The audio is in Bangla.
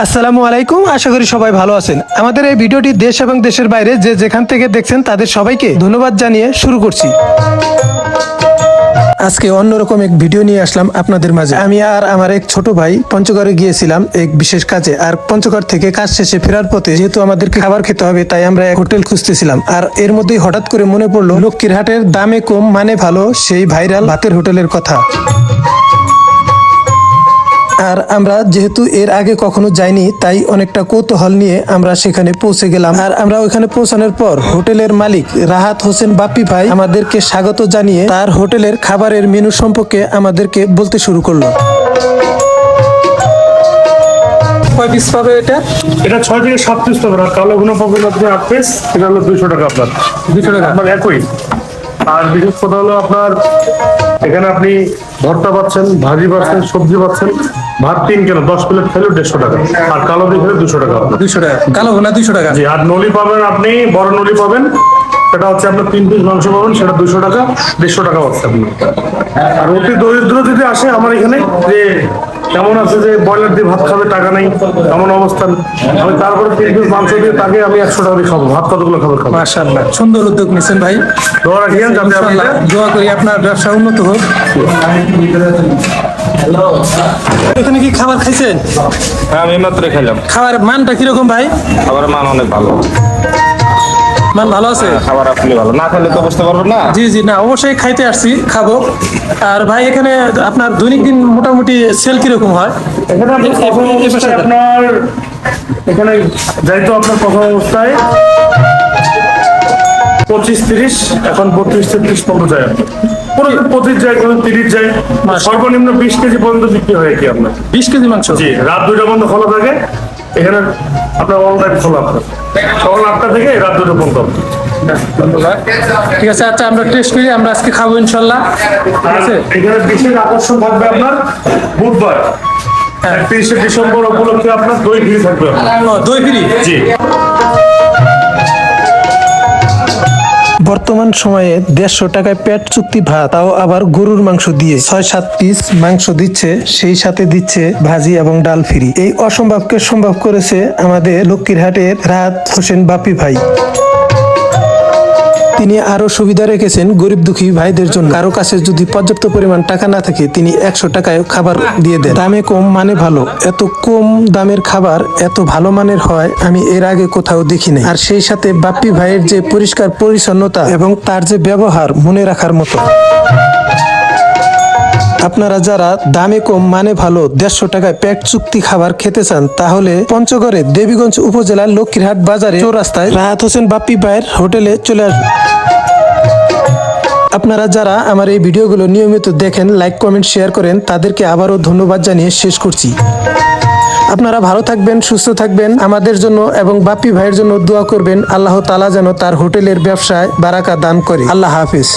আসসালামু আলাইকুম, আশা করি সবাই ভালো আছেন। আমাদের এই ভিডিওটি দেশ এবং দেশের বাইরে যে যেখান থেকে দেখছেন তাদের সবাইকে ধন্যবাদ জানিয়ে শুরু করছি। আজকে অন্যরকম এক ভিডিও নিয়ে আসলাম আপনাদের মাঝে। আমি আর আমার এক ছোট ভাই পঞ্চগড়ে গিয়েছিলাম এক বিশেষ কাজে। আর পঞ্চগড় থেকে কাজ শেষে ফেরার পথে যেহেতু আমাদেরকে খাবার খেতে হবে, তাই আমরা এক হোটেল খুঁজতেছিলাম। আর এর মধ্যেই হঠাৎ করে মনে পড়লো লক্ষ্মীরহাটের দামে কম মানে ভালো সেই ভাইরাল ভাতের হোটেলের কথা। আর আমরা যেহেতু এর আগে কখনো যাইনি, তাই অনেকটা কৌতূহল নিয়ে আমরা সেখানে পৌঁছে গেলাম। আর আমরা ওখানে পৌঁছানোর পর হোটেলের মালিক রাহাত হোসেন বাপ্পি ভাই আমাদেরকে স্বাগত জানিয়ে তার হোটেলের খাবারের মেনু সম্পর্কে আমাদেরকে বলতে শুরু করলো। কয় পিস পাবে এটা? এটা 6 থেকে 7 পিস পাবেন। আর কালো ভুনা পাবেন আপনি 8 পিস। এটা হলো 200 টাকা আপনার। 200 টাকা আপনার একই। আর বিশেষ কথা হলো আপনার এখানে আপনি ভর্তা পাচ্ছেন, ভাজি পাচ্ছেন, সবজি পাচ্ছেন। ভাত 3 কেন 10 প্লেট খেলে 150 টাকা। আর কালো দিয়ে খেলে 200 টাকা আপনার। 200 টাকা কালো ভুনা 200 টাকা। জি, আর নলি পাবেন আপনি, বড় নলি পাবেন। সেটা হচ্ছে আপনার 3 পিস মাংস পাবেন, সেটা 200 টাকা, 150 টাকা পাচ্ছে আপনি। আর অতি দরিদ্র যদি আসে আমার এখানে, যে কেমন আছে যে ব্রয়লার দিয়ে ভাত খাবে, টাকা নেই এমন অবস্থান, আমি তারপরে 3 পিস মাংস দিয়ে তাকে আমি 100 টাকা দিয়ে খাবো। ভাত কতগুলো খাবে খাবো। মাশাআল্লাহ, সুন্দর উদ্যোগ নিয়েছেন ভাই। দোয়া রাখিয়েন যাতে আপনি ইনশাআল্লাহ দোয়া করি আপনার ব্যবসা উন্নত হোক। এখানে কি খাবার খাইছেন? হ্যাঁ, আমি মাত্র খেলাম। খাবারের মানটা কিরকম ভাই? খাবারের মান অনেক ভালো। মান ভালো আছে? খাবার আসলে ভালো, না খেলে তো বুঝতে পারবেন না। জি জি, না অবশ্যই খাইতে আসছি, খাবো। আর ভাই এখানে আপনার দৈনিক দিন মোটামুটি সেল কিরকম হয়? এখানে আপনি প্রথম অবস্থায় আপনার এখানে যাইতো আপনার প্রথম অবস্থায় 25-30, এখন 32-33 পর্যন্ত যায় আপনার। পুরো 25 যায়, কোনো 30 যায়, সর্বনিম্ন 20 কেজি পর্যন্ত বিক্রি হয় কি আপনার। 20 কেজি মাংস? জি, রাত 2টা পর্যন্ত খোলা থাকে এখানে। আপনার অল টাইম খোলা আপনার, সকাল 8টা থেকে রাত 2টা পর্যন্ত। ঠিক আছে, আচ্ছা আমরা টেস্ট করি, আমরা আজকে খাবো ইনশাল্লাহ। ঠিক আছে, এখানে বিশেষ আকর্ষণ থাকবে আপনার বুধবার 31শে ডিসেম্বর উপলক্ষে আপনার দই ফ্রি থাকবে আপনার। দই ফ্রি? জি। বর্তমান সময়ে 150 টাকায় পেট চুক্তি ভাত, তাও আবার গরুর মাংস দিয়ে 6-7 পিস মাংস দিচ্ছে, সেই সাথে দিচ্ছে ভাজি এবং ডাল ফ্রি। এই অসম্ভবকে সম্ভব করেছে আমাদের লক্ষ্মীরহাটের রাহাত হোসেন বাপ্পি ভাই। তিনি আরো সুবিধা রেখেছেন গরিব দুঃখী ভাইদের জন্য। কারো কাছে যদি পর্যাপ্ত পরিমাণ টাকা না থাকে, তিনি 100 টাকায় খাবার দিয়ে দেন। দামে কম মানে ভালো। এত কম দামের খাবার এত ভালো মানের হয় আমি এর আগে কোথাও দেখি নাই। আর সেই সাথে বাপ্পি ভাইয়ের যে পরিষ্কার পরিচ্ছন্নতা এবং তার যে ব্যবহার মনে রাখার মতো। আপনারা যারা দামে কম মানে ভালো 150 টাকায় পেট চুক্তি খাবার খেতে চান, তাহলে পঞ্চগড়ে দেবীগঞ্জ উপজেলার লক্ষ্মীরহাট বাজারে চৌরাস্তায় রাহাত হোসেন বাপ্পি ভাইয়ের হোটেলে চলে আসবেন। আপনারা যারা আমার এই ভিডিওগুলো নিয়মিত দেখেন, লাইক কমেন্ট শেয়ার করেন, তাদেরকে আবারও ধন্যবাদ জানিয়ে শেষ করছি। আপনারা ভালো থাকবেন, সুস্থ থাকবেন। আমাদের জন্য এবং বাপ্পি ভাইয়ের জন্য দোয়া করবেন। আল্লাহ তাআলা যেন তার হোটেলের ব্যবসায় বারাকা দান করে। আল্লাহ হাফেজ।